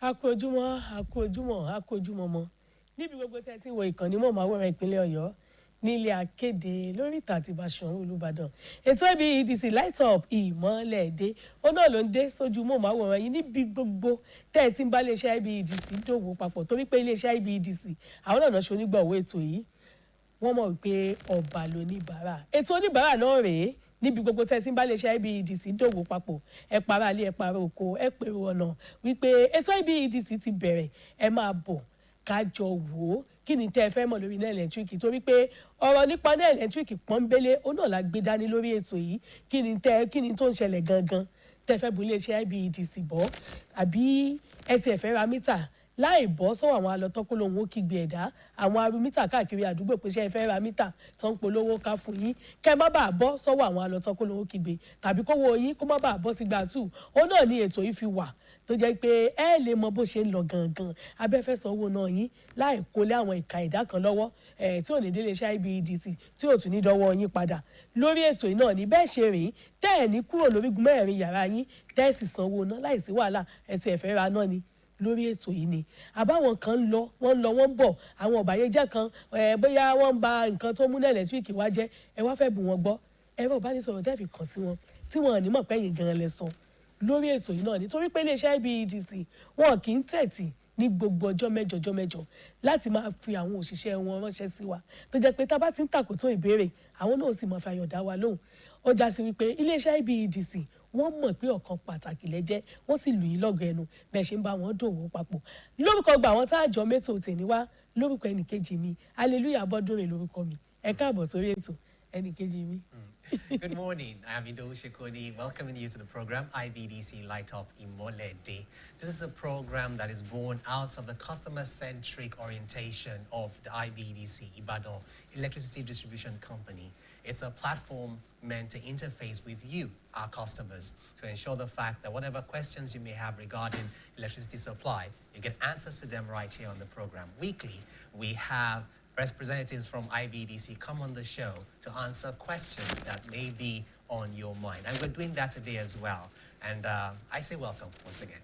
akójúmọ́ mọ́ níbi gbogbo tẹ́ ti wo ìkànnì mọ̀máwòrán ìpínlẹ̀ Ọ̀yọ́ nílé akéde lórí ìta àti Ìbàṣán Olúbàdàn ètò IBEDC light up ìmọ́lẹ̀ dé ó náà ló ń dé sójú mọ̀máwòrán yìí níbi gbogbo tẹ́ ti ń bá iléeṣẹ́ IBEDC dòwò papọ̀ torí pé iléeṣẹ́ IBEDC àwọn náà ṣe onígbọ̀wọ́ ètò yìí wọ́n mọ̀ wípé ọba lóníbàárà ètò oníbàárà náà rèé níbi gbogbo tẹ́ ti ń bá iléeṣẹ́ IBEDC dòwò papọ̀ ẹ para alẹ́ ẹ para oko ẹ pèrò ọ̀nà wípé ètò IBEDC ti bẹ̀rẹ̀ ẹ máa bọ̀ kájọ wò ó kí ni tẹ́ ẹ fẹ́ mọ̀ lórí iná ẹ̀lẹ́tíríkì torí pé ọ̀rọ̀ nípa iná ẹ̀lẹ́tíríkì pọ́nbélé ó náà la gbé dání lórí ètò yìí kí ni tó ń ṣẹlẹ̀ gangan tẹ́ ẹ fẹ́ bu iléeṣẹ́ IBEDC bọ́ àbí ẹ ti ẹ̀ fẹ́ ra mítà láì bọ́ sọ́wọ́ àwọn alọ́tọ́kọ́ lòun ó kígbe ẹ̀dá àwọn arú mítà káàkiri àdúgbò pé ṣé ẹ fẹ́ ra mítà tó ń polówó ká fún yín kẹ́ ẹ má bàa bọ́ sọ́wọ́ àwọn alọ́tọ́kọ́ lòun ó kígbe tàbí kówó yín kó má bàa bọ́ sí gbàtú ó náà ní ètò yìí fi wà tó jẹ́ pé ẹ lè mọ bó ṣe ń lọ gangan abẹ́fẹ́ sanwó náà yín láì kólé àwọn ìka ẹ̀dá kan lọ́wọ́ tí ò ní délé iṣẹ́ IBEDC tí ò tún ní dọ́wọ́ yín padà lórí ètò yìí náà ní bẹ́ẹ̀ ṣe rìn tẹ́ ẹ̀ ní kúrò lórígun mẹ́rin yàrá yín tẹ́ ẹ̀ sì sanwó náà láìsí wàhálà ẹ̀ tí ẹ̀ fẹ́ ra náà ni lórí ètò yìí ni àbáwọn kan wọ́n bọ̀ àwọn ọ̀bàyéjẹ́ kan bóyá wọ́n ń ba nǹkan tó múná ẹ̀lẹ́tíríkì wá jẹ́ ẹ wá fẹ́ bù wọ́n gbọ́ ẹ̀rọ ìbánisọ̀rọ̀ tẹ́ fi kàn sí wọn tí wọn ò ní mọ̀ pẹ́yìn gan-an lẹ sọ lórí ètò yìí náà nítorí pé iléeṣẹ́ IBEDC wọn kì í tẹ̀tì ní gbogbo ọjọ́ mẹ́jọ láti máa fi àwọn òṣìṣẹ́ wọn ránṣẹ́ sí wa tó jẹ́ pé tá a bá ti ń tàkótó ìbéèrè àwọn náà sì máa fi ayọ̀ dá wa lóhùn ó já sí wípé iléeṣẹ́ IBEDC wọ́n mọ̀ pé ọ̀kan pàtàkì lẹ́jẹ́ wọ́n sì lù yín lọ́gọ̀ ẹnu bẹ́ẹ̀ ṣe ń bá wọn dòwò papọ̀ lórúkọ gba àwọn tá a jọ mẹ́tò tèmi wá lórúkọ ẹnìkejì mi hallelujah bọ́dúnrìn lórúkọ mi ẹ káàbọ̀ sórí ètò ẹnìkejì mi. Good morning. I'm Ibedc Shekoni, welcoming you to the program IBEDC Light Up Imole Day. This is a program that is born out of the customer-centric orientation of the IBEDC Ibadan Electricity Distribution Company. It's a platform meant to interface with you, our customers, to ensure the fact that whatever questions you may have regarding electricity supply, you get answers to them right here on the program. Weekly, we have representatives from IBEDC come on the show to answer questions that may be on your mind. And we're doing that today as well. And I say welcome once again.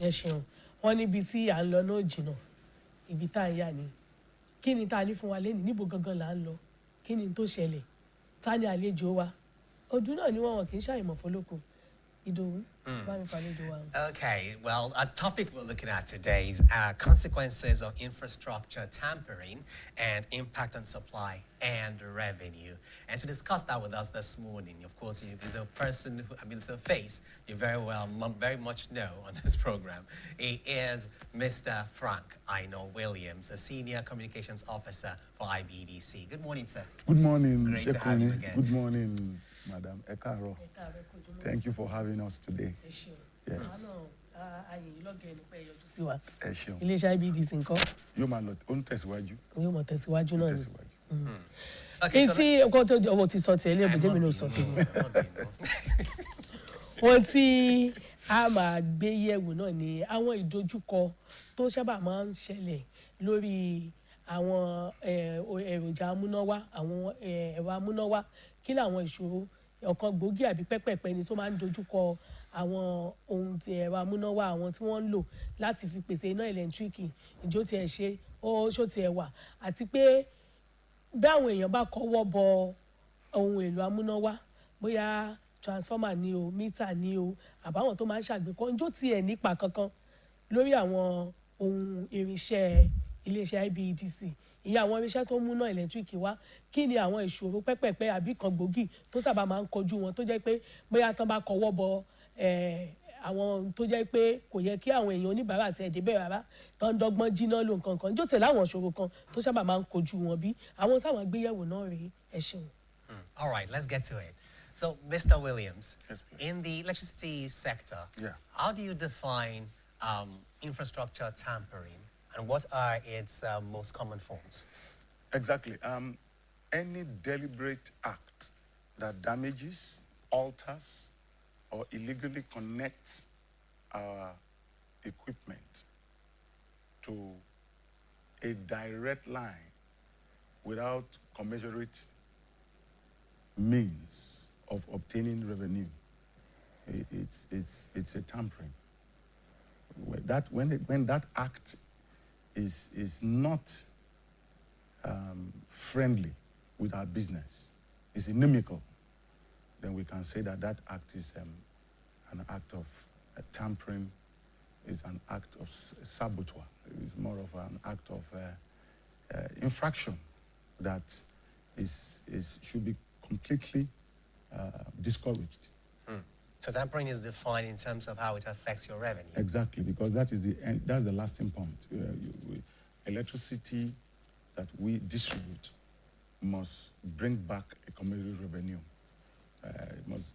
Yes, sure. Wọ́n níbi tí à ń lọ náà jìnnà, ibi tá à ń yà ni. Kí ni tá a ní fún wa lẹ́nu níbo gangan là ń lọ? Kí ni tó ṣẹlẹ̀? Ta ni àlejò wa? Ọdún náà ni wọ́n kì í ṣàìmọ̀ fọlọ́kùn. Ìdòwú. Okay, well, a topic we're looking at today is consequences of infrastructure tampering and impact on supply and revenue. And to discuss that with us this morning, of course, he's a person who, it's a face you very much know on this program. He is Mr. Frank Williams, the Senior Communications Officer for IBEDC. Good morning, sir. Good morning, Great to have you again. Good morning, Madam Ekaro. Thank you for having us today. Yes. Iléeṣẹ́ IBEDC ńkọ́. Yóò máa lọ ó ń tẹ̀síwájú. Yóò máa tẹ̀síwájú náà ni. Okay, tí ọkọ tó ọwọ́ ti sọ tẹ́lẹ̀ bùdé mi ló sọ tèmi. Wọ́n tí a máa gbé yẹ̀wò náà ni àwọn ìdojúkọ tó sábà máa ń ṣẹlẹ̀ lórí àwọn èròjà amúnáwá àwọn ẹ̀rọ amúnáwá kí làwọn ìṣòro ọ̀kan gbòógì àbí pẹ́pẹ́pẹ́ ni tó máa ń dojúkọ àwọn ohun ti ẹ̀rọ amúnáwá àwọn tí wọ́n ń lò láti fi pèsè iná ẹ̀lẹ́ńtíríkì ìjó tiẹ̀ ṣe ó ṣó tiẹ̀ wà àti pé bí àwọn èèyàn bá kọ́wọ́ bọ ohun èlò amúnáwá bóyá transformer ni o mítà ni o àbáwọn tó máa ń ṣàgbékọ́ ìjó tiẹ̀ nípa kankan lórí àwọn ohun irinṣẹ́ iléeṣẹ́ IBEDC ìyá àwọn irinṣẹ́ tó ń múná ẹ̀lẹ́ńtíríkì wá kí ni àwọn ìṣòro pẹ́pẹ́pẹ́ àbí kan gbòógì tó sábà máa ń kojú wọn tó jẹ́ pé bóyá tán bá kọ́wọ́ bọ àwọn tó jẹ́ pé kò yẹ kí àwọn èèyàn oníbàárà àti ẹ̀dẹ́bẹ̀ rárá tó ń dọ́gbọ́n jiná lò nǹkan kan jó tẹ̀lé àwọn ìṣòro kan tó sábà máa ń kojú wọn bí àwọn táwọn gbéyẹ̀wò náà rèé ẹ ṣeun. All right, let's get to it. So, Mr. Williams, yes, in the electricity sector, how do you define infrastructure tampering and what are its most common forms? Exactly. Any deliberate act that damages, alters, or illegally connects our equipment to a direct line without commensurate means of obtaining revenue. It's a tampering. that when that act is not friendly with our business, is inimical, then we can say that that act is an act of tampering, is an act of saboteur. It's more of an act of infraction that should be completely discouraged. So tampering is defined in terms of how it affects your revenue. Exactly, because that's the lasting point. Electricity that we distribute must bring back a community revenue.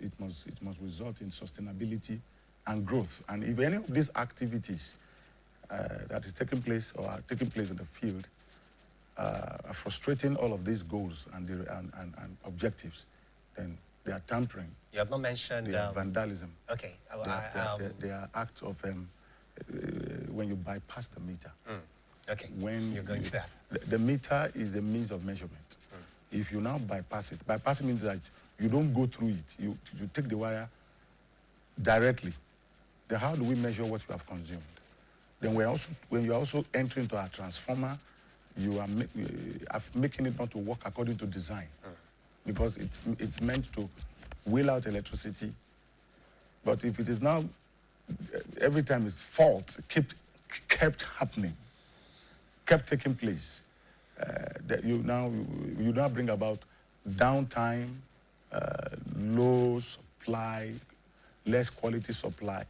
It must result in sustainability and growth. And if any of these activities that is taking place or are taking place in the field are frustrating all of these goals and objectives, then they are tampering. You have not mentioned... They are vandalism. Okay. They are acts of when you bypass the meter. Okay, when you're going to that. The meter is a means of measurement. If you now bypass it, bypassing means that you don't go through it. You take the wire directly. Then how do we measure what you have consumed? Then when you're also entering into a transformer, you are making it not to work according to design. Because it's meant to wheel out electricity. But if it is now, every time it's fault, kept happening, kept taking place, that you now bring about downtime, low supply, less quality supply.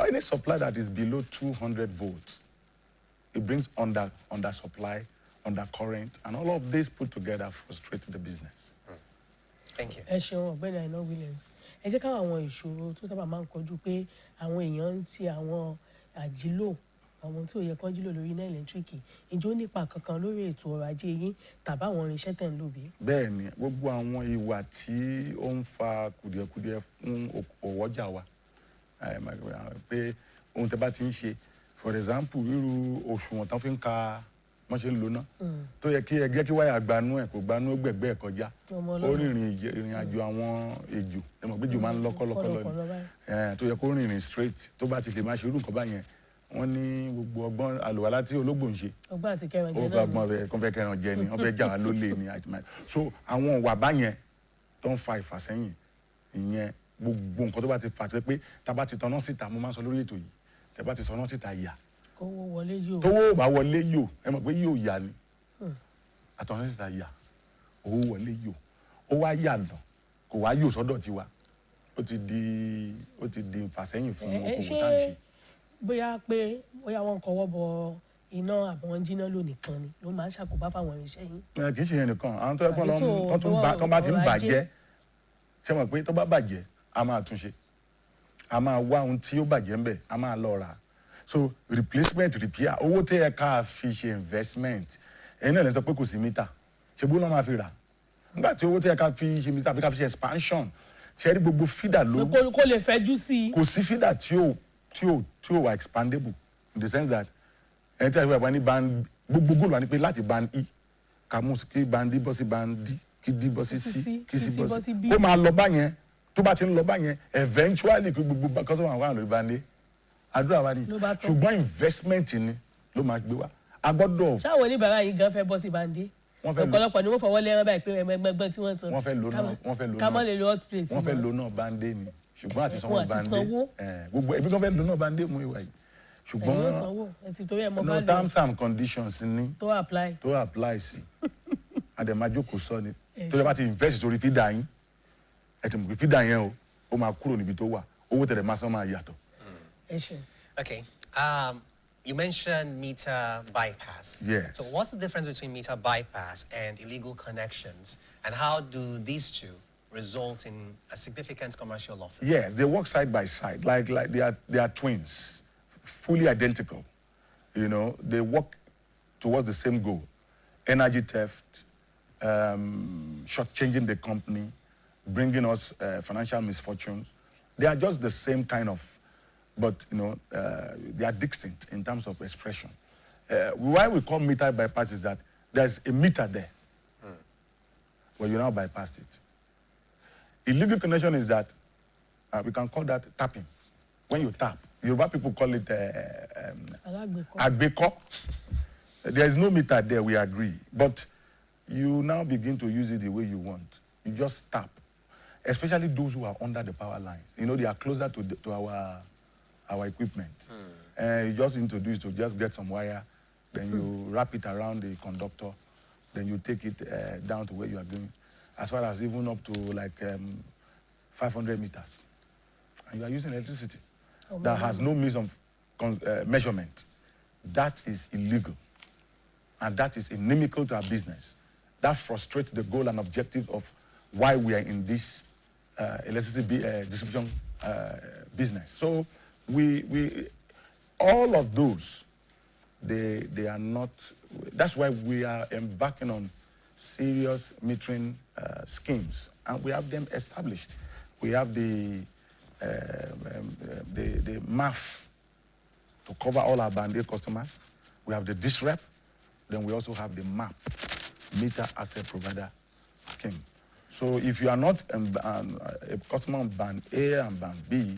Any supply that is below 200 volts, it brings under supply, under current, and all of this put together frustrate the business. Thank you. Ẹ ṣeun ọ̀gbẹ́ni Àìná Williams. Ẹ jẹ́ káwọn àwọn ìṣòro tó sábà máa ń kojú pé àwọn èèyàn ń ṣe àwọn àjílò àwọn tí ò yẹ kán jílò lórí iná ẹ̀lẹ́tíríkì. Ǹjẹ́ ó nípa kankan lórí ètò ọrọ̀ ajé yín tàbí àwọn irinṣẹ́ tẹ̀ ń lò bí? Bẹ́ẹ̀ ni, gbogbo àwọn ìwà tí ó ń fa kùdìẹ̀kudiẹ fún òwòjà wa pé ohun tẹ́ bá ti ń ṣe, for example, irú òṣùwọ̀n tán fi ń ka wọ́n ṣe ń lo ná tó yẹ kí ẹgẹ́ kí wáyà gbanú ẹ̀ kò gbanú gbẹ̀gbẹ́ ẹ̀ kọjá ó rìnrìn àjò àwọn ejò ẹ mọ̀ pé ejò máa ń lọ́kọ́lọ́kọ́lọ́ ni tó yẹ kó rìnrìn straight tó bá ti lè máa ṣe irú nǹkan báyẹn wọ́n ní gbogbo ọgbọ́n àlùwàlá tí ológbò ń ṣe ọgbọ́n àti kẹran jẹ náà ni ó fẹ́ kẹran jẹ ni wọ́n fẹ́ jà wá lólè ni so àwọn ìwà báyẹn tó ń fa ìfàsẹ́yìn ìyẹn gbogbo nǹkan tó bá ti fà pé tá bá ti tanná síta mo máa ń sọ lórí ètò yìí tẹ́ bá ti sọ náà síta yà owó wọlé yóò. tówó bá wọlé yóò ẹ mọ̀ pé yóò yà ni àtọ̀nà síta yà owó wọlé yóò ó wá yà nà kò wá yóò sọ́dọ̀ tiwa ó ti di ìfàsẹ́yìn fún okòwò tá à ń ṣe. bóyá wọn kọwọ́ bọ iná àbọ̀ wọn jiná ló nìkan ni ló máa ń ṣàkóbá fáwọn irinṣẹ́ yín. kì í ṣe yẹn nìkan àwọn tó yẹ kó tó bá ti ń bàjẹ́ ṣé mọ̀ pé tó bá bàjẹ́ a máa tún ṣe a máa wá ohun tí ó bàjẹ́ ń bẹ̀ a máa lọ rà. So replacement repair owó tẹ́ ẹ ká fi ṣe investment ẹni náà lè sọ pé kò sí mítà ṣe bó náà máa fi rà nígbà tí owó tẹ́ ẹ ká fi ṣe mítà fi ká fi ṣe expansion ṣe rí gbogbo feeder ló kó lè fẹjú sí i. kò sí feeder tí ò wà expandable in the sense that ẹni tí a fi wà ní band gbogbo góòlù wà ní pé láti band E ká mú kí band D bọ́ sí band D kí D bọ́ sí C kí C bọ́ sí B kó máa lọ báyẹn tó bá ti ń lọ báyẹn eventually kí gbogbo customer wà lórí band A àdúrà wa ni ṣùgbọ́n investment ni ló máa gbé wa a gbọ́dọ̀. ṣáwọn oníbàárà yìí gan fẹ́ bọ́ sí bande ọ̀pọ̀lọpọ̀ ni wọ́n fọwọ́ lẹ́rán báyìí pé ẹgbẹ́gbẹ́ tí wọ́n san wọ́n fẹ́ lo náà kámọ́ lè lo hot plate wọ́n fẹ́ lo náà bande ni ṣùgbọ́n àti sanwó bande gbogbo ẹbí kan fẹ́ lo náà bande mú ìwà yìí ṣùgbọ́n no terms and conditions ni tó apply sí àdèmájókòó sọ ni tó yẹ bá ti invest sórí fídà yín ẹ ti mọ̀ pé fídà yẹn ó máa kúrò níbi tó wà owó tẹ̀lé máa san máa yàtọ̀. Okay. You mentioned meter bypass. Yes. So what's the difference between meter bypass and illegal connections? And how do these two result in a significant commercial losses? Yes, they work side by side. Like they are twins, fully identical. You know, they work towards the same goal. Energy theft, shortchanging the company, bringing us financial misfortunes. They are just the same kind of, but you know, they are distinct in terms of expression. Why we call meter bypass is that there's a meter there, but you now bypassed it. Illegal connection is that we can call that tapping. when you tap. Yoruba people call it agbeko. There is no meter there, we agree. But you now begin to use it the way you want. You just tap. Especially those who are under the power lines. You know, they are closer to our equipment. You just introduce to just get some wire, then you wrap it around the conductor, then you take it down to where you are going, as far as even up to like 500 meters. And you are using electricity that has no means of measurement. That is illegal. And that is inimical to our business. That frustrates the goal and objective of why we are in this electricity distribution business. So all of those, they are not, that's why we are embarking on serious metering schemes, and we have them established. We have the MAF to cover all our Band A customers. We have the DISREP, then we also have the MAP, Meter Asset Provider Scheme. So if you are not a customer on Band A and Band B,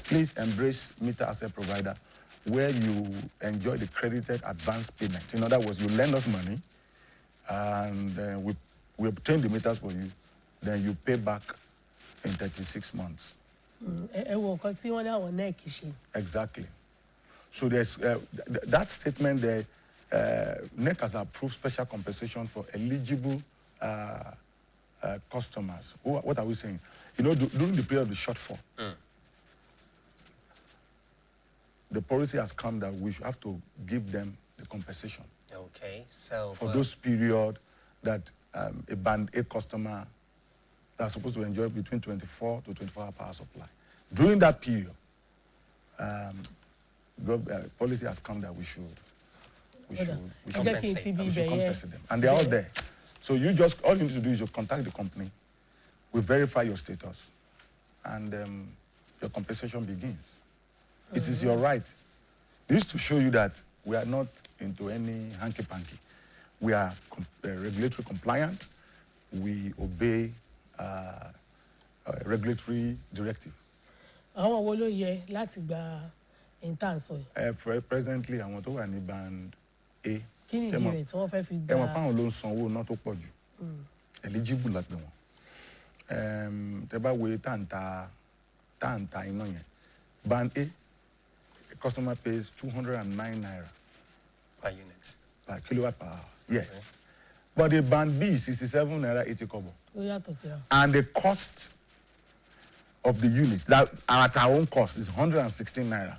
please embrace Meter Asset Provider, where you enjoy the credited advance payment. In other words, you lend us money, and we obtain the meters for you, then you pay back in 36 months. Exactly. So there's that statement there, NEC has approved special compensation for eligible customers. What are we saying? You know, during the period of the shortfall, the policy has come that we should have to give them the compensation. Okay, so for those period that a Band A customer that's supposed to enjoy between 24 to 24 hour supply. During that period, policy has come that we should compensate them. And they're all there. So all you need to do is you contact the company, we verify your status, and your compensation begins. It is your right. This is to show you that we are not into any hanky-panky. We are regulatory compliant. We obey regulatory directive. Presently, I want to run Band A. Eligible like Band A, a customer pays 209 naira per unit. Per kilowatt per hour. Yes. Okay. But the Band B is 67 naira 80 kobo. And the cost of the unit, that at our own cost, is 116 naira.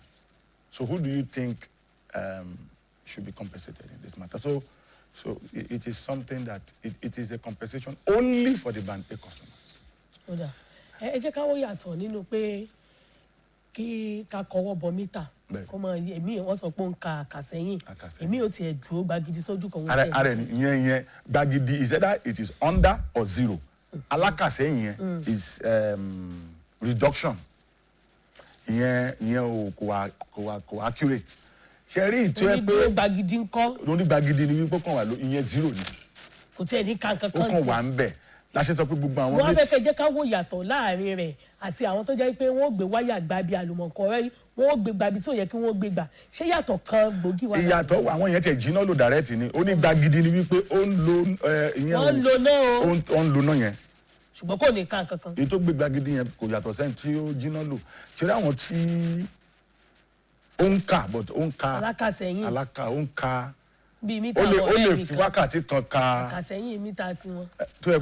So who do you think should be compensated in this matter? So it is something that it is a compensation only for the Band A customers. Kí ká kọwọ́ bọ mítà kó mọ èmi wọ́n sọ pé ń ka àkàsẹ́yìn èmi ò tiẹ̀ dúró gbagidi sójú kan wọ́n tẹ̀. Ìyẹn gbagidi is either it is under or zero. Alákàsẹ́yìn is reduction. Ìyẹn kò accurate. Ṣé rí ìtú ẹ pé gbagidi ń kọ́. Lórí gbagidi ni wípé kàn wà ìyẹn zero ni. Kò tiẹ̀ ní kankan kan sí. Ó kàn wà ń bẹ̀. Láṣẹ sọ pé gbogbo àwọn. Wọ́n fẹ́ kẹ́ jẹ́ ká wò yàtọ̀ láàrin rẹ̀ àti àwọn tó jẹ́ pé wọ́n gbé wáyà gbà bí àlùmọ̀kọ́rẹ́ wọ́n gbé gbà bí tí ò yẹ kí wọ́n gbé gbà ṣé yàtọ̀ kan gbòógì wà. Ìyàtọ̀ àwọn yẹn tẹ̀ jiná lò direct ni ó ní gbagidi ni wípé ó ń lo ìyẹn ó ń lo náà o. Ó ń lo náà yẹn. Ṣùgbọ́n kò ní kan kankan. Èyí tó gbé gbagidi yẹn kò yàtọ̀ sẹ́ni tí ó jiná lò ṣe rí àwọn tí ó ń kà but ó ń ka alákàsẹ́yìn ó ń ka bí mítà ó lè fi wákàtí kan ka àkàsẹ́yìn mítà tiwọn. tó yẹ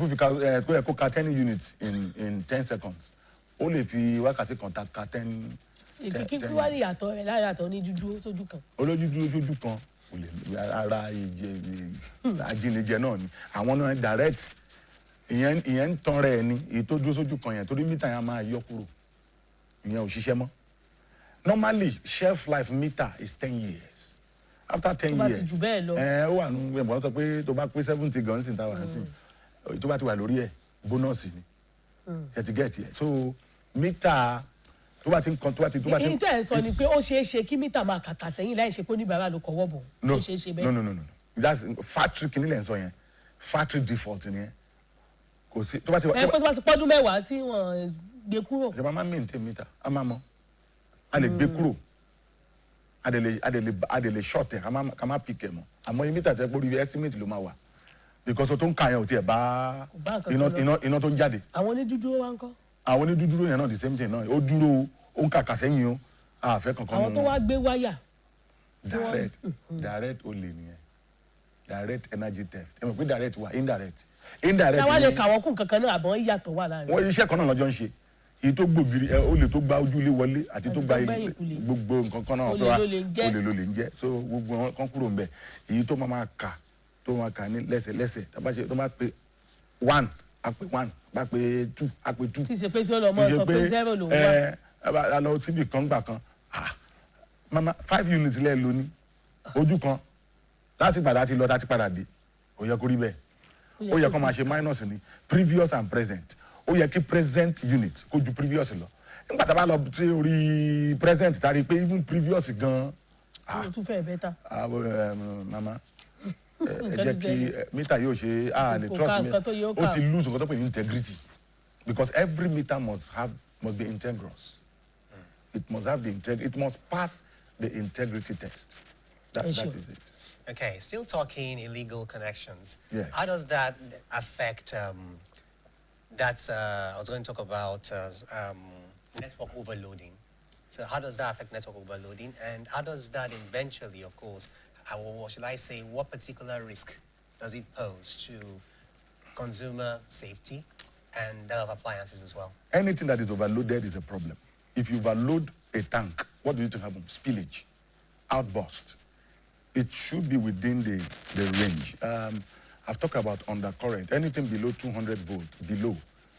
kó ka 10 units in 10 seconds ó lè fi wákàtí kan ka 10. Kí wá ní ìyàtọ̀ rẹ̀ láyàtọ̀ ní dúdú sójú kan. Olójú dúró sójú kan ara ajínijẹ náà ni àwọn náà direct ìyẹn ń tan rẹ̀ ni èyí tó dúró sójú kan yẹn torí mítà yẹn máa yọ kúrò ìyẹn ò ṣiṣẹ́ mọ́. Normally shelf life meter is 10 years. After 10 years ó wà nù ẹ̀bùn sọ pé tó bá pé 70 gan sí táwọn sí tó bá ti wà lórí ẹ̀ bónọ́ọ̀sì ni gẹ̀tìgẹ̀tì ẹ̀ so mítà tó bá ti ń kan tó bá ti. Èyí tẹ́ ẹ̀ sọ ni pé ó ṣeé ṣe kí mítà máa kàkà sẹ́yìn láì ṣe pé oníbàárà ló kọ́wọ́ bọ̀. No. That's factory kìíní lẹ́ ń sọ yẹn factory default ni yẹn kò sí tó bá ti. Ẹ pé tó bá ti pọ́dún mẹ́wàá tí wọ́n gbé kúrò. Ìjọba máa ń maintain mítà á máa mọ a lè gbé kúrò a dẹ̀ lè short ẹ̀ ká má pick ẹ̀ mọ́ àmọ́ ibi tàtẹ́ pé orí estimate ló máa wà because o tó ń kà yẹn ò tiẹ̀ bá iná tó ń jáde. àwọn onídúdúró wa ń kọ́. àwọn onídúdúró yẹn náà the same thing náà ó dúró ó ń kàkà sẹ́yìn o àfẹ́ kankan nù. àwọn tó wá gbé wáyà. direct ó lè nìyẹn direct energy theft ẹ mọ̀ pé direct wà indirect indirect. ṣé wàá lè kàwọ́ kún kankan náà àbọ̀ yàtọ̀ wà láàrin. wọ́n iṣẹ́ kan náà lọ́jọ́ ń ṣe èyí tó gbògiri ó lè tó gba ojúlé wọlé àti tó gba gbogbo nǹkan kan náà fẹ́ wa olè ló lè ń jẹ́ so gbogbo wọn kan kúrò ń bẹ̀ èyí tó máa kà ní lẹ́sẹ̀lẹ́sẹ̀ tó bá pe 1 á pe 1 bá pe 2 á pe 2. tí ṣe pé tí ó lọ mọ sọ pé 0 ló wà. ẹ lọ síbi kan gbà kan mama 5 units lẹ́ẹ̀ lóní ojú kan láti padà ti lọ láti padà dé ó yẹ kó rí bẹ́ẹ̀ ó yẹ kó máa ṣe minus ní previous and present ó yẹ kí present unit kó ju previous lọ nígbà tá a bá lọ sí orí present tá a rí i pé even previous gan. ó tún fẹ́ bẹ́tà. mama ẹ jẹ́ kí meter yóò ṣe lè trust me ó ti lose nǹkan tó pè ní integrity because every meter must be integrous it must have the integrity it must pass the integrity test that is it. Okay, still talking illegal connections. Yes. How does that affect? I was going to talk about network overloading. So how does that affect network overloading, and how does that eventually, of course, or should I say, what particular risk does it pose to consumer safety and that of appliances as well? Anything that is overloaded is a problem. If you overload a tank, what do you think happens? Spillage, outburst. It should be within the range. I've talked about undercurrent. Anything below 200 volts, below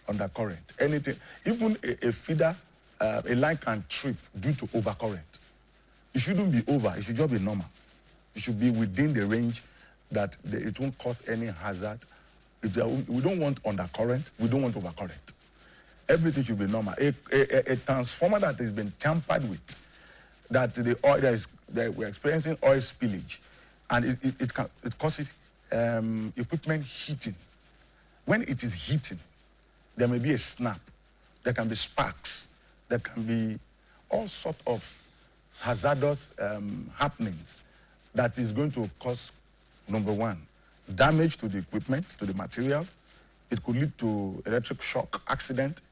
undercurrent. Anything, even a feeder, a line can trip due to overcurrent. It shouldn't be over. It should just be normal. It should be within the range that it won't cause any hazard. We don't want undercurrent. We don't want overcurrent. Everything should be normal. A transformer that has been tampered with, that the oil that we're experiencing oil spillage, and it causes equipment heating. When it is heating, there may be a snap, there can be sparks, there can be all sorts of hazardous happenings that is going to cause, number one, damage to the equipment, to the material. It could lead to electric shock accident,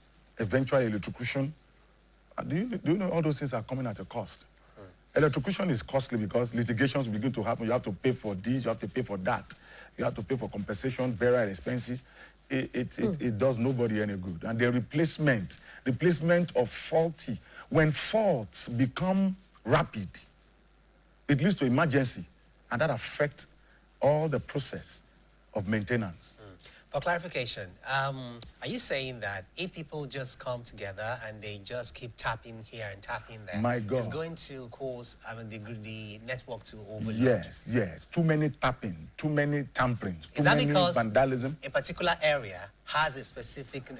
eventual electrocution. Do you know all those things are coming at a cost? Electrocution is costly because litigations begin to happen. You have to pay for this, you have to pay for that. You have to pay for compensation, burial expenses. It does nobody any good. And the replacement of faulty, when faults become rapid, it leads to emergency, and that affects all the process of maintenance. For clarification, are you saying that if people just come together and they just keep tapping here and tapping there, my God, it's going to cause the network to overload? Yes. Too many tapping, too many tamperings, too many vandalism. A particular area has a specific, should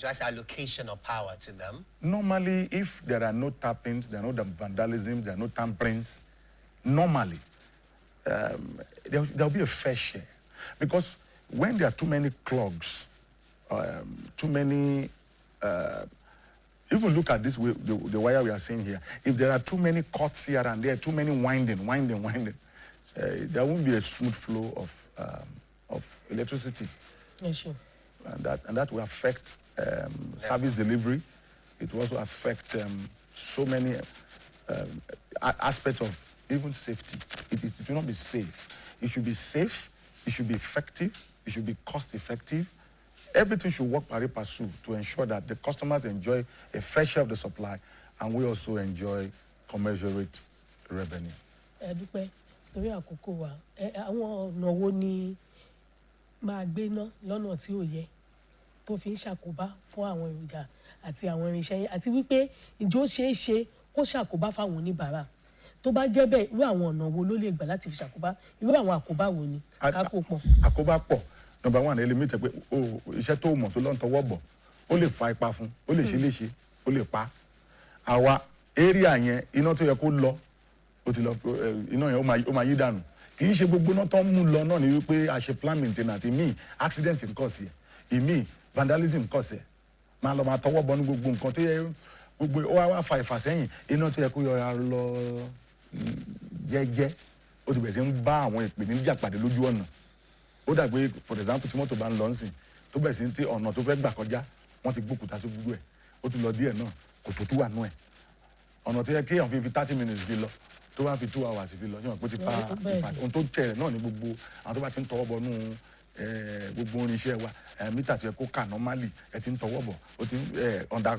I say, allocation of power to them? Normally, if there are no tappings, there are no vandalism, there are no tamperings, normally, there'll be a fair share. Because when there are too many clogs, too many, even look at this, the wire we are seeing here. If there are too many cuts here and there, too many winding, there won't be a smooth flow of electricity. Yes, sure. And that will affect service delivery. It will also affect so many aspects of even safety. It will not be safe. It should be safe. It should be effective. It should be cost-effective. Everything should work pari passu to ensure that the customers enjoy a fair share of the supply, and we also enjoy commensurate revenue. Dúpẹ́, torí àkókò wa, àwọn ọ̀nà wo ni máa gbé ná lọ́nà tí ò yẹ tó fi ń ṣàkóbá fún àwọn èròjà àti àwọn irinṣẹ́ yẹn, àti wípé ìjọ ṣeé ṣe kó ṣàkóbá fáwọn oníbàárà. Tó bá jẹ́ bẹ́ẹ̀, irú àwọn ọ̀nà wo ló lè gbà láti fi ṣàkóbá? Irú àwọn àkóbá wo ni? Kákó pọ̀. Àkóbá pọ̀. Number one, eliminate pé iṣẹ́ tó mọ̀ tó lọ́n tọwọ́ bọ̀, ó lè fa ipa fún, ó lè ṣe léṣe, ó lè pa. Àwa area yẹn, iná tó yẹ kó lọ, ó ti lọ, iná yẹn ó máa yí dànù. Kì í ṣe gbogbo iná tó ń mú lọ náà ni wípé a ṣe plan maintenance. Ìmí accident ń kọ̀ sí ẹ̀. Ìmí vandalism ń kọ̀ sí ẹ̀. Máa lọ máa tọwọ́ bọ ní gbogbo nǹkan tó yẹ gbogbo ó wá fa ìfàsẹ́yìn iná tó yẹ kó yọra lọ jẹ́jẹ́ ó ti bẹ̀rẹ̀ sí ń bá àwọn ìpèníjà pàdé lójú ọ̀nà ó dàgbé for example tí mọ́tò bá ń lọ ńsìn tó bẹ̀rẹ̀ sí ti ọ̀nà tó fẹ́ gbà kọjá wọ́n ti gbókùtà sí gbogbo ẹ̀ ó tún lọ díẹ̀ náà kò tó tú wà nú ẹ̀ ọ̀nà tó yẹ kí èèyàn fi 30 minutes fi lọ tó bá fi 2 hours fi lọ yàn pé ó ti fa ìfàsẹ́yìn ohun tó tẹ̀rẹ̀ náà ní gbogbo àwọn tó bá ti ń tọwọ́ bọ nú gbogbo oníṣẹ́ wa mítà tó yẹ kó kà normally ẹ ti ń tọwọ́ bọ̀ ó ti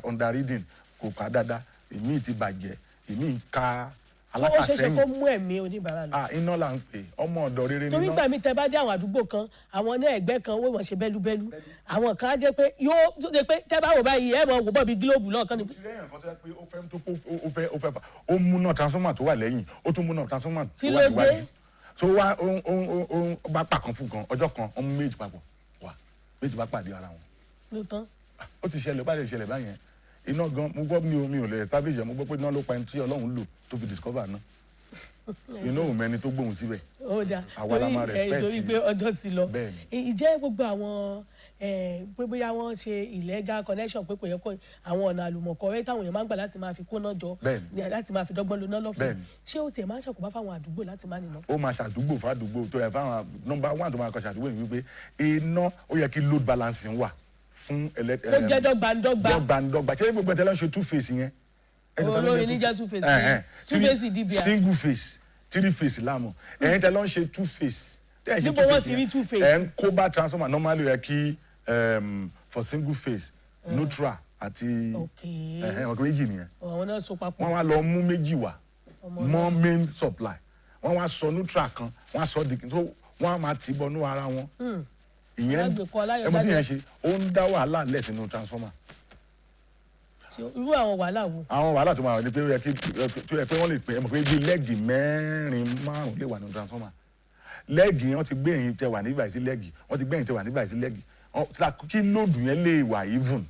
under reading kò ká dáadáa èmi ti bàjẹ́ èmi ń ka alákàsẹ́yìn. ó ṣeéṣe kó mú ẹ̀mí oníbàárà lọ. iná là ń pè ọmọ ọ̀dọ̀ rere níná. torí gbà mí tẹ bá dé àwọn àdúgbò kan àwọn náà ẹgbẹ́ kan wọ́n ṣe bẹ́lúbẹ́lú àwọn kan á jẹ́ pé yóò tó jẹ́ pé tẹ́ bá wò báyìí ẹ̀ mọ̀ wò bọ̀ bí gílóòbù lọ́ọ̀kan ni. ó ti lẹ́yìn kan tó yẹ pé ó fẹ́ tó ó fẹ́ fà ó múná transformer tó wà lẹ́yìn ó tún múná transformer tó wà níwájú tó wá ó bá pàkan fún kan ọjọ́ kan ọmọ méjì papọ̀ wà méjì bá pàdé ara wọn. ló tán. ó ti ṣẹlẹ̀ bá lè ṣẹlẹ̀ báyẹn iná gan mo gbọ́ mi ò lè establish ẹ̀ mo gbọ́ pé iná ló pa ẹni tí Ọlọ́run lò tó fi discover náà iná ò mẹ́ni tó gbóhùn síbẹ̀ àwa la máa respect torí pé ọjọ́ ti lọ ìjẹ́ gbogbo àwọn pé bóyá wọ́n ṣe illegal connection pé kò yẹ kó àwọn ọ̀nà àlùmọ̀kọ́rẹ́ táwọn èèyàn máa ń gbà láti máa fi kóná jọ láti máa fi dọ́gbọ́n lóná lọ́fẹ̀ẹ́ ṣé ó tiẹ̀ máa ń ṣàkóbá fáwọn àdúgbò láti má nìna. ó máa ṣàdúgbò fàdúgbò tó yẹ fáwọn number 1 tó máa kọ ṣàdúgbò ní wípé iná ó yẹ kí load balancing wà fún ó jẹ́ dọ́gbandọ́gba ṣé gbogbo ẹ̀ tẹ́lẹ̀ ń ṣe 2 phase yẹn. olórin níjà 2 phase 2 phase dibia single phase 3 phase láàmú ẹ̀yin tẹ́lẹ̀ ń ṣe 2 phase. níbo wọ́n ti rí 2 phase. ẹ̀ ń kó bá transformer normally yẹ kí for single phase neutral àti ọkọ méjì nìyẹn àwọn náà so papọ̀. wọ́n wá lọ mú méjì wá mọ́ main supply wọ́n wá sọ neutral kan wọ́n á sọ dìkì tó wọ́n á máa tì í bọnú ara wọn ìyẹn ẹmu tí yẹn ṣe ó ń dá wàhálà lẹ̀ sínú transformer. irú àwọn wàhálà wo. àwọn wàhálà tó máa wà ní pé ó yẹ pé wọ́n lè pè é mọ̀ pé bí lẹ́ẹ̀gì 4-5 lè wà nínú transformer lẹ́ẹ̀gì wọ́n ti gbé ẹ̀yìn tẹ wà nígbà sí lẹ́ẹ̀gì wọ́n ti gbé ẹ̀yìn tẹ wà nígbà sí lẹ́ẹ̀gì kí lóòdù yẹn lè wà even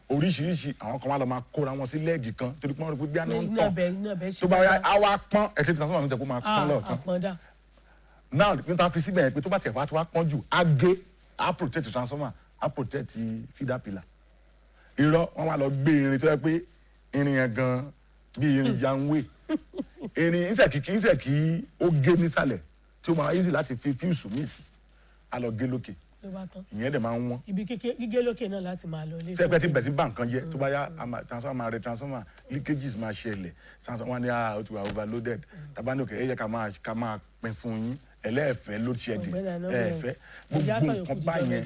oríṣiríṣi àwọn kan wá lọ máa kóra wọn sí lẹ́ẹ̀gì kan torí pé wọ́n rí pé bí àná ń tàn tó bá yá á wá pọ́n ẹ̀sẹ̀ tí transformer mi tẹ̀ kó máa pọ́n lọ́ọ̀kan now níta fi síbẹ̀ yẹn pé tó bá tẹ̀ wá tó wá pọ́n jù á gé á protect transformer á protect feeder pillar irọ́ wọ́n wá lọ gbé irin tó yẹ pé irin yẹn gan bí irin janwe irin ìṣẹ̀ kí ó gé nísàlẹ̀ tí ó máa easy láti fi fíùsù míì sí á lọ gé lókè ìyẹn dẹ̀ máa ń wọ́n. ibi gígé lókè náà láti máa lọ. sẹ́pẹ́ tí bẹ̀sí bá nǹkan jẹ́ tó bá yá transformer máa rẹ transformer leakages máa ṣẹlẹ̀ transformer ní ó ti wà overloaded tàbá ní òkè ẹ yẹ ká máa pín fún yín ẹlẹ́ẹ̀fẹ́ load shedding ẹ̀ẹ̀fẹ́ gbogbo nǹkan báyẹn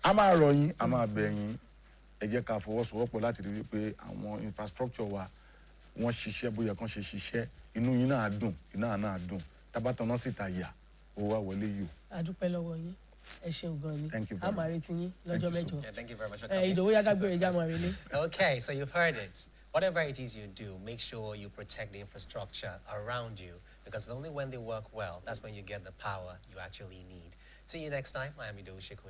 a máa rọ yín a máa bẹ̀ yín ẹ jẹ́ ká fọwọ́sowọ́pọ̀ láti rí wípé àwọn infrastructure wa wọ́n ṣiṣẹ́ bóyá kán ṣe ṣiṣẹ́ inú yín náà dùn iná náà dùn tábàtàn náà sì ta yà owó wa wọlé yìí o. a dúpẹ́ lọ́wọ́ yín ẹ ṣeun gan ni a máa retí yín lọ́jọ́ mẹ́jọ. Thank you very much for coming. Ìdòwú Yágágbére já mọ́ relé. Okay, so you've heard it. Whatever it is you do, make sure you protect the infrastructure around you, because only when they work well, that's when you get the power you actually need. See you next time. I am Ibedc.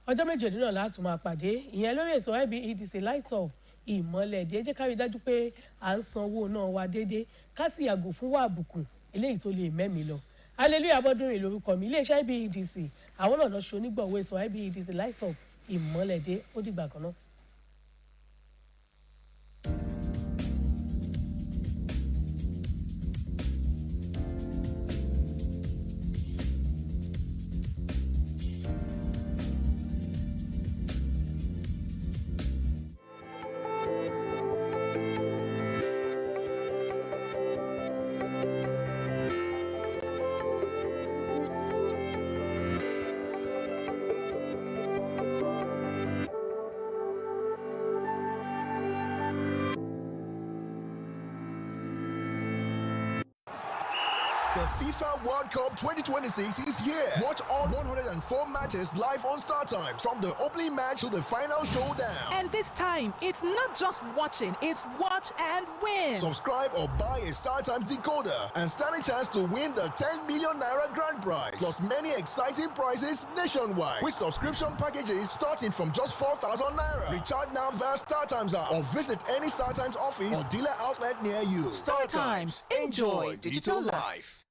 ọjọ́ mẹ́jọ nínú láti máa pàdé ìyẹn lórí ètò IBEDC light up ìmọ́lẹ̀ dé jẹ́ ká rí dájú pé à ń sanwó náà wa déédéé ká sì yàgò fún wà àbùkù eléyìí tó lè mẹ́mi lọ. Hallelujah Abọ́dúnrin lórúkọ mi iléeṣẹ́ IBEDC àwọn náà lọ ṣe onígbọ̀wọ́ ètò IBEDC light up ìmọ́lẹ̀ dé ó dìgbà kan náà. The FIFA World Cup 2026 is here. Watch all 104 matches live on Star Times from the opening match to the final showdown. And this time, it's not just watching, it's watch and win. Subscribe or buy a Star Times decoder and stand a chance to win the 10 million naira grand prize. Plus many exciting prizes nationwide with subscription packages starting from just 4,000 naira. Recharge now via Star Times app or visit any Star Times office or dealer outlet near you. Star Times. Enjoy digital life.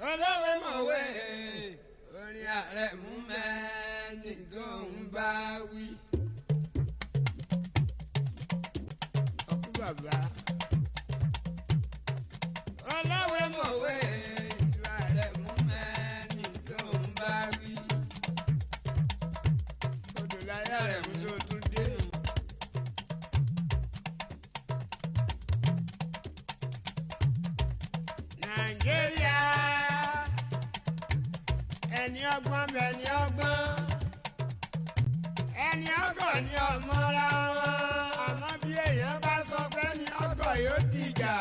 Ọlọ́wẹ́ mọ̀wé orin ààrẹ mú mẹ́nìkan ń bá wí. Ọkú bàbá. Ọlọ́wẹ́ mọ̀wé orin ààrẹ mú mẹ́nìkan ń bá wí. Odò láyé rẹ̀ mú tó tún dé. Nàìjíríà ẹni ọgbọ́n bẹ̀ ni ọgbọ́n ẹni ọgọ̀ ni ọmọra wọn àmọ́ bí èèyàn bá sọ pé ní ọgọ̀ yóò dìjà.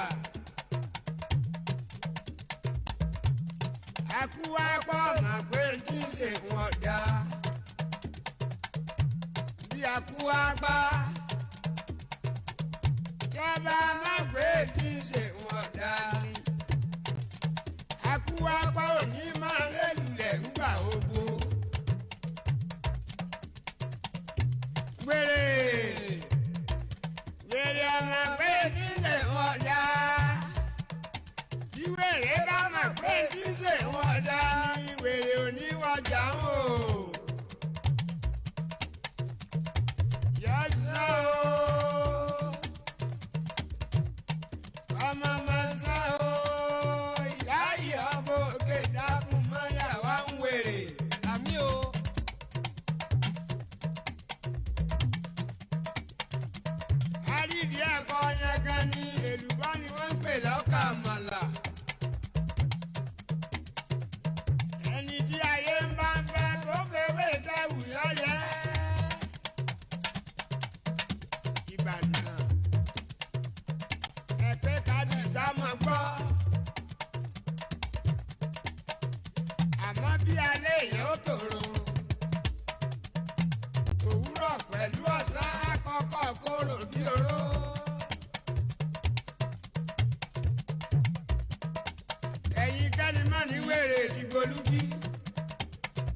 Àkúwá pọ̀ mà pé tí ń ṣe wọ́n dá bí àkúwá gbá kẹ́bà má pé tí ń ṣe wọ́n dá ni. Àkúwá pa òní máa lélulẹ̀ ńgbà ogbó. Wèrè ọmọ pé kí ṣe wọ́n dá. Bí wèrè bá mọ̀ pé kí ṣe wọ́n dá ní wèrè oníwọ̀jà ń wò. Yọ̀ọ́sán o. Ọmọ máa ń sá o. Òkè dákun mọ́yà wá ń wèrè àmì o. Àrídìí ẹ̀kọ́ yẹn gan ni èlùbọ́ ni wọ́n ń pè lọ́kà mọ̀là. Ẹni tí ayé ń bá ń fẹ́ tó fẹ́wé dẹ́wù yọ́yẹ́. Ìbàdàn ẹ̀pẹ́ káàdì sámọ̀ gbọ́. Àmọ́ bí alẹ́ yẹn ó tòrò òwúrọ̀ pẹ̀lú ọ̀sán àkọ́kọ́ kóró bí oró.